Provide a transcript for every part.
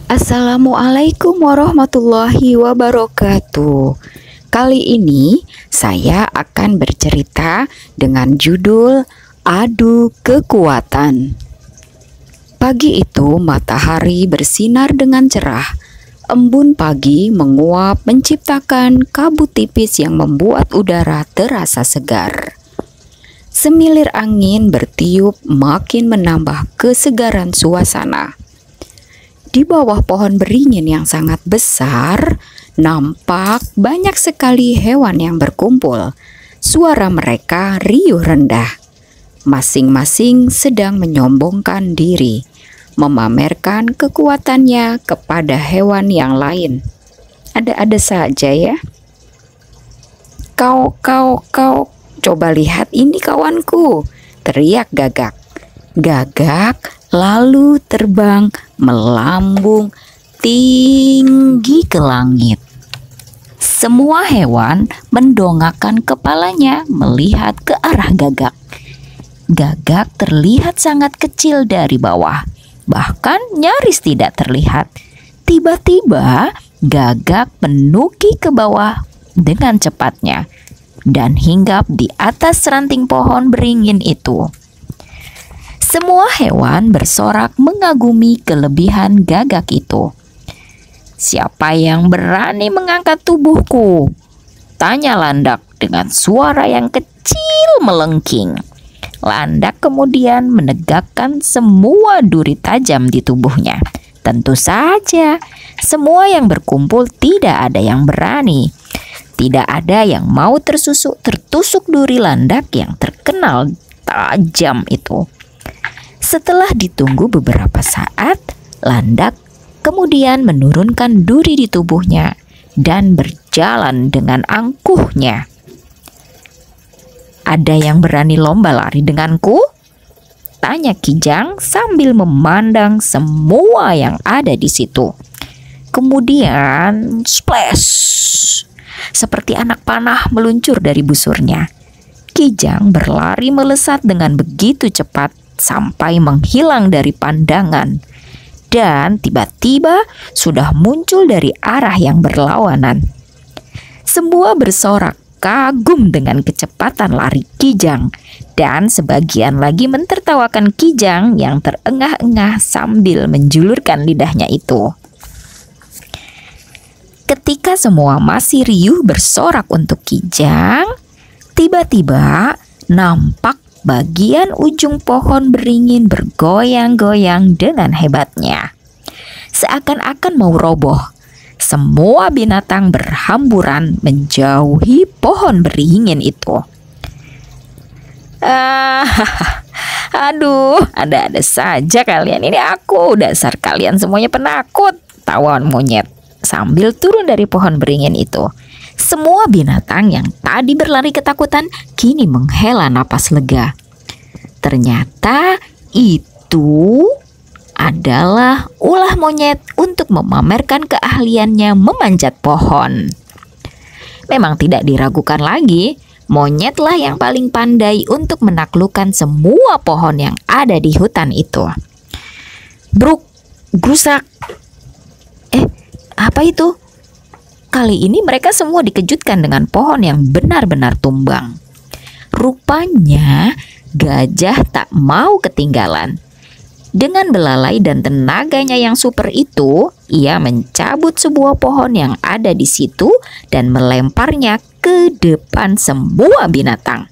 Assalamualaikum warahmatullahi wabarakatuh. Kali ini saya akan bercerita dengan judul Adu Kekuatan. Pagi itu matahari bersinar dengan cerah. Embun pagi menguap menciptakan kabut tipis yang membuat udara terasa segar. Semilir angin bertiup makin menambah kesegaran suasana. Di bawah pohon beringin yang sangat besar, nampak banyak sekali hewan yang berkumpul. Suara mereka riuh rendah. Masing-masing sedang menyombongkan diri, memamerkan kekuatannya kepada hewan yang lain. Ada-ada saja ya. Kau, coba lihat ini kawanku, teriak Gagak. Gagak lalu terbang melambung tinggi ke langit. Semua hewan mendongakkan kepalanya melihat ke arah Gagak. Gagak terlihat sangat kecil dari bawah, bahkan nyaris tidak terlihat. Tiba-tiba Gagak menuki ke bawah dengan cepatnya dan hinggap di atas ranting pohon beringin itu. Semua hewan bersorak mengagumi kelebihan Gagak itu. "Siapa yang berani mengangkat tubuhku?" tanya Landak dengan suara yang kecil melengking. Landak kemudian menegakkan semua duri tajam di tubuhnya. Tentu saja, semua yang berkumpul tidak ada yang berani. Tidak ada yang mau tertusuk duri Landak yang terkenal tajam itu. Setelah ditunggu beberapa saat, Landak kemudian menurunkan duri di tubuhnya dan berjalan dengan angkuhnya. "Ada yang berani lomba lari denganku?" tanya Kijang sambil memandang semua yang ada di situ. Kemudian splash! Seperti anak panah meluncur dari busurnya. Kijang berlari melesat dengan begitu cepat sampai menghilang dari pandangan, dan tiba-tiba sudah muncul dari arah yang berlawanan. Semua bersorak kagum dengan kecepatan lari Kijang, dan sebagian lagi mentertawakan Kijang yang terengah-engah sambil menjulurkan lidahnya itu. Ketika semua masih riuh bersorak untuk Kijang, tiba-tiba nampak bagian ujung pohon beringin bergoyang-goyang dengan hebatnya. Seakan-akan mau roboh. Semua binatang berhamburan menjauhi pohon beringin itu. Aduh, ada-ada saja kalian. Ini aku, dasar kalian semuanya penakut, tawa monyet sambil turun dari pohon beringin itu. Semua binatang yang tadi berlari ketakutan kini menghela napas lega. Ternyata itu adalah ulah monyet untuk memamerkan keahliannya memanjat pohon. Memang tidak diragukan lagi, monyetlah yang paling pandai untuk menaklukkan semua pohon yang ada di hutan itu. Bruk, grusak. Apa itu? Kali ini mereka semua dikejutkan dengan pohon yang benar-benar tumbang. Rupanya gajah tak mau ketinggalan. Dengan belalai dan tenaganya yang super itu, ia mencabut sebuah pohon yang ada di situ dan melemparnya ke depan semua binatang.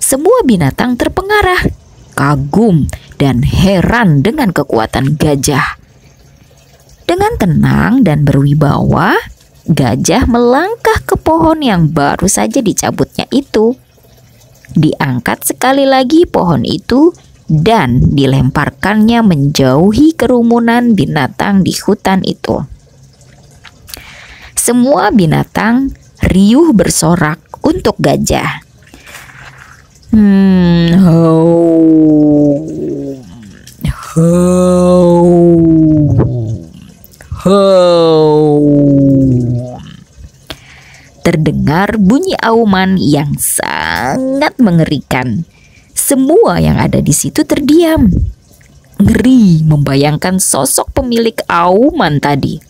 Semua binatang terpengarah, kagum, dan heran dengan kekuatan gajah. Dengan tenang dan berwibawa, gajah melangkah ke pohon yang baru saja dicabutnya itu. Diangkat sekali lagi pohon itu dan dilemparkannya menjauhi kerumunan binatang di hutan itu. Semua binatang riuh bersorak untuk gajah. Terdengar bunyi auman yang sangat mengerikan. Semua yang ada di situ terdiam. ngeri membayangkan sosok pemilik auman tadi.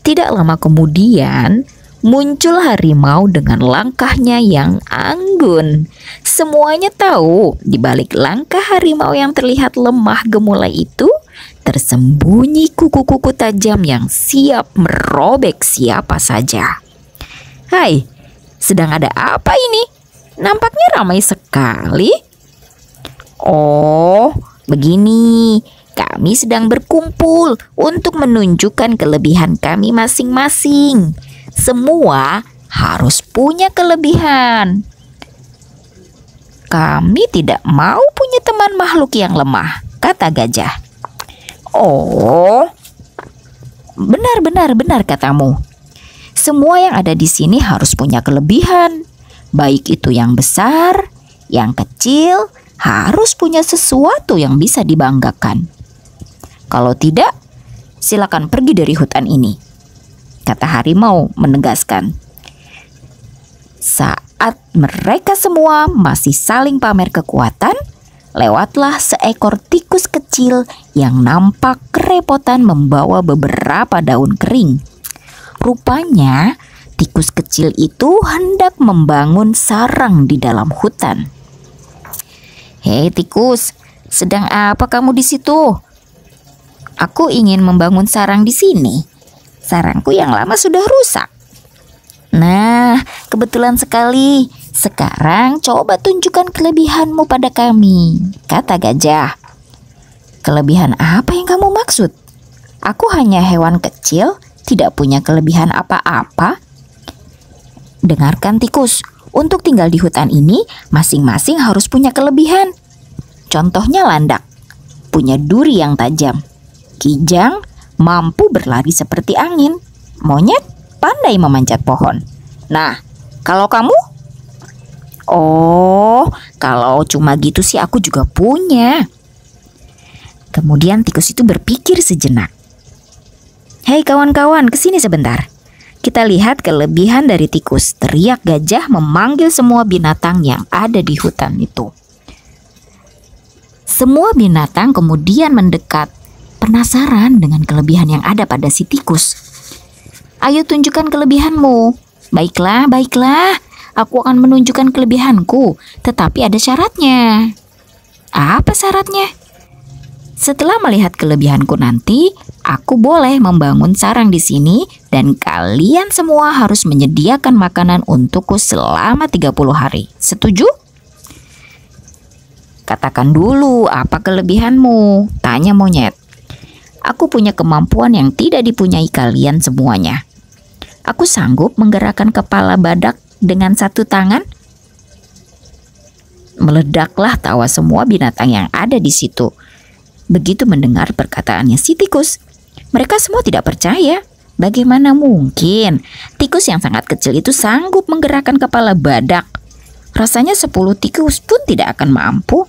Tidak lama kemudian, muncul harimau dengan langkahnya yang anggun. Semuanya tahu di balik langkah harimau yang terlihat lemah gemulai itu tersembunyi kuku-kuku tajam yang siap merobek siapa saja. Hai, sedang ada apa ini? Nampaknya ramai sekali. Oh, begini. Kami sedang berkumpul untuk menunjukkan kelebihan kami masing-masing. Semua harus punya kelebihan. Kami tidak mau punya teman makhluk yang lemah, kata gajah. Oh, benar katamu. Semua yang ada di sini harus punya kelebihan. Baik itu yang besar, yang kecil, harus punya sesuatu yang bisa dibanggakan. Kalau tidak, silakan pergi dari hutan ini, kata harimau menegaskan. Saat mereka semua masih saling pamer kekuatan, lewatlah seekor tikus kecil yang nampak kerepotan membawa beberapa daun kering. Rupanya, tikus kecil itu hendak membangun sarang di dalam hutan. Hei tikus, sedang apa kamu di situ? Aku ingin membangun sarang di sini. Sarangku yang lama sudah rusak. Nah, kebetulan sekali. Sekarang coba tunjukkan kelebihanmu pada kami, kata gajah. Kelebihan apa yang kamu maksud? Aku hanya hewan kecil, tidak punya kelebihan apa-apa. Dengarkan tikus, untuk tinggal di hutan ini, masing-masing harus punya kelebihan. Contohnya landak, punya duri yang tajam. Kijang, mampu berlari seperti angin. Monyet, pandai memanjat pohon. Nah, kalau kamu? Oh, kalau cuma gitu sih aku juga punya. Kemudian tikus itu berpikir sejenak. Hei kawan-kawan, kesini sebentar. Kita lihat kelebihan dari tikus, teriak gajah memanggil semua binatang yang ada di hutan itu. Semua binatang kemudian mendekat, penasaran dengan kelebihan yang ada pada si tikus. Ayo tunjukkan kelebihanmu. Baiklah, aku akan menunjukkan kelebihanku, tetapi ada syaratnya. Apa syaratnya? Setelah melihat kelebihanku nanti, aku boleh membangun sarang di sini dan kalian semua harus menyediakan makanan untukku selama 30 hari. Setuju? Katakan dulu apa kelebihanmu, tanya monyet. Aku punya kemampuan yang tidak dipunyai kalian semuanya. Aku sanggup menggerakkan kepala badak dengan satu tangan. Meledaklah tawa semua binatang yang ada di situ. Begitu mendengar perkataannya si tikus, mereka semua tidak percaya. Bagaimana mungkin tikus yang sangat kecil itu sanggup menggerakkan kepala badak? Rasanya 10 tikus pun tidak akan mampu.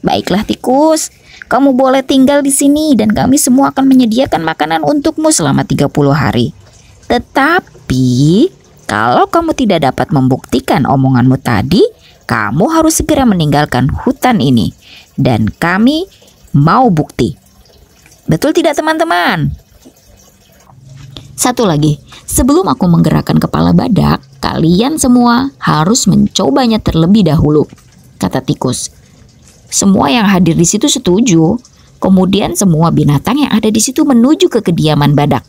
Baiklah tikus, kamu boleh tinggal di sini dan kami semua akan menyediakan makanan untukmu selama 30 hari. Tetapi, kalau kamu tidak dapat membuktikan omonganmu tadi, kamu harus segera meninggalkan hutan ini. Dan kami mau bukti. Betul tidak teman-teman? Satu lagi, sebelum aku menggerakkan kepala badak, kalian semua harus mencobanya terlebih dahulu, kata tikus. Semua yang hadir di situ setuju. Kemudian semua binatang yang ada di situ menuju ke kediaman badak.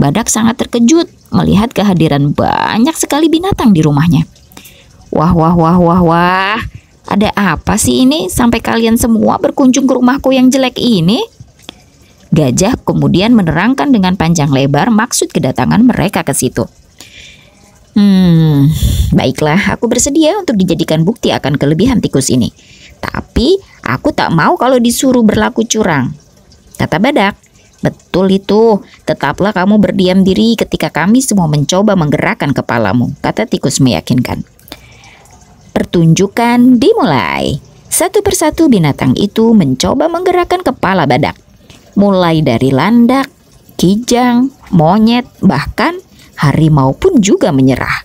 Badak sangat terkejut melihat kehadiran banyak sekali binatang di rumahnya. Wah, ada apa sih ini sampai kalian semua berkunjung ke rumahku yang jelek ini? Gajah kemudian menerangkan dengan panjang lebar maksud kedatangan mereka ke situ. Baiklah, aku bersedia untuk dijadikan bukti akan kelebihan tikus ini. Tapi aku tak mau kalau disuruh berlaku curang, kata badak. Betul itu, tetaplah kamu berdiam diri ketika kami semua mencoba menggerakkan kepalamu, kata tikus meyakinkan. Pertunjukan dimulai. Satu persatu binatang itu mencoba menggerakkan kepala badak. Mulai dari landak, kijang, monyet, bahkan harimau pun juga menyerah.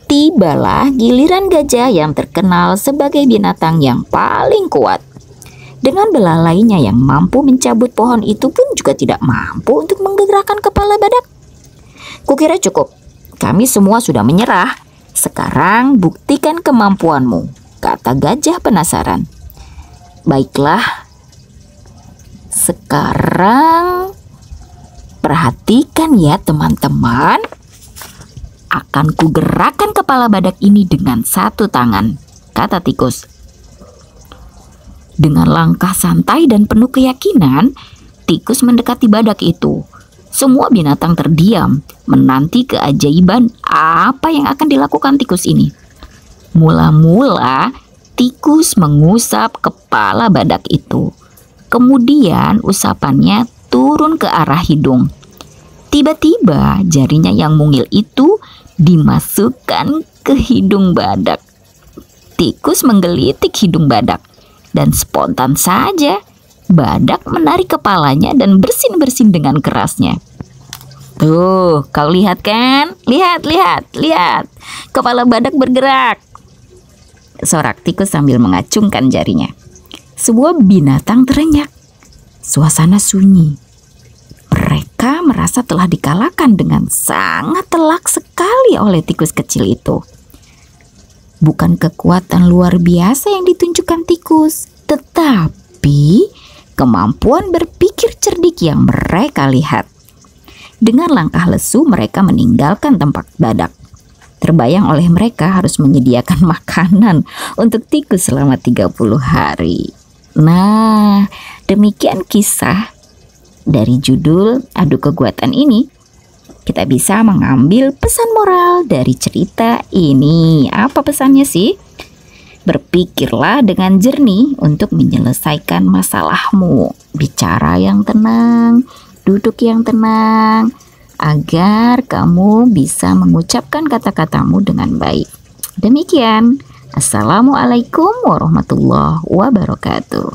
Tibalah giliran gajah yang terkenal sebagai binatang yang paling kuat. Dengan belalainya yang mampu mencabut pohon itu pun juga tidak mampu untuk menggerakkan kepala badak. Kukira cukup, kami semua sudah menyerah. Sekarang buktikan kemampuanmu, kata gajah penasaran. Baiklah, sekarang perhatikan ya teman-teman. Akan kugerakkan kepala badak ini dengan satu tangan, kata tikus. Dengan langkah santai dan penuh keyakinan, tikus mendekati badak itu. Semua binatang terdiam, menanti keajaiban apa yang akan dilakukan tikus ini. Mula-mula, tikus mengusap kepala badak itu. Kemudian usapannya turun ke arah hidung. Tiba-tiba jarinya yang mungil itu dimasukkan ke hidung badak. Tikus menggelitik hidung badak dan spontan saja badak menarik kepalanya dan bersin-bersin dengan kerasnya. Tuh, kau lihat kan? Lihat. Kepala badak bergerak, sorak tikus sambil mengacungkan jarinya. Sebuah binatang terenyak. Suasana sunyi. Mereka merasa telah dikalahkan dengan sangat telak sekali oleh tikus kecil itu. Bukan kekuatan luar biasa yang ditunjukkan tikus, tetapi kemampuan berpikir cerdik yang mereka lihat. Dengan langkah lesu mereka meninggalkan tempat badak. Terbayang oleh mereka harus menyediakan makanan untuk tikus selama 30 hari. Nah, demikian kisah dari judul Adu Kekuatan ini. Kita bisa mengambil pesan moral dari cerita ini. Apa pesannya sih? Berpikirlah dengan jernih untuk menyelesaikan masalahmu. Bicara yang tenang, duduk yang tenang, agar kamu bisa mengucapkan kata-katamu dengan baik. Demikian. Assalamualaikum warahmatullahi wabarakatuh.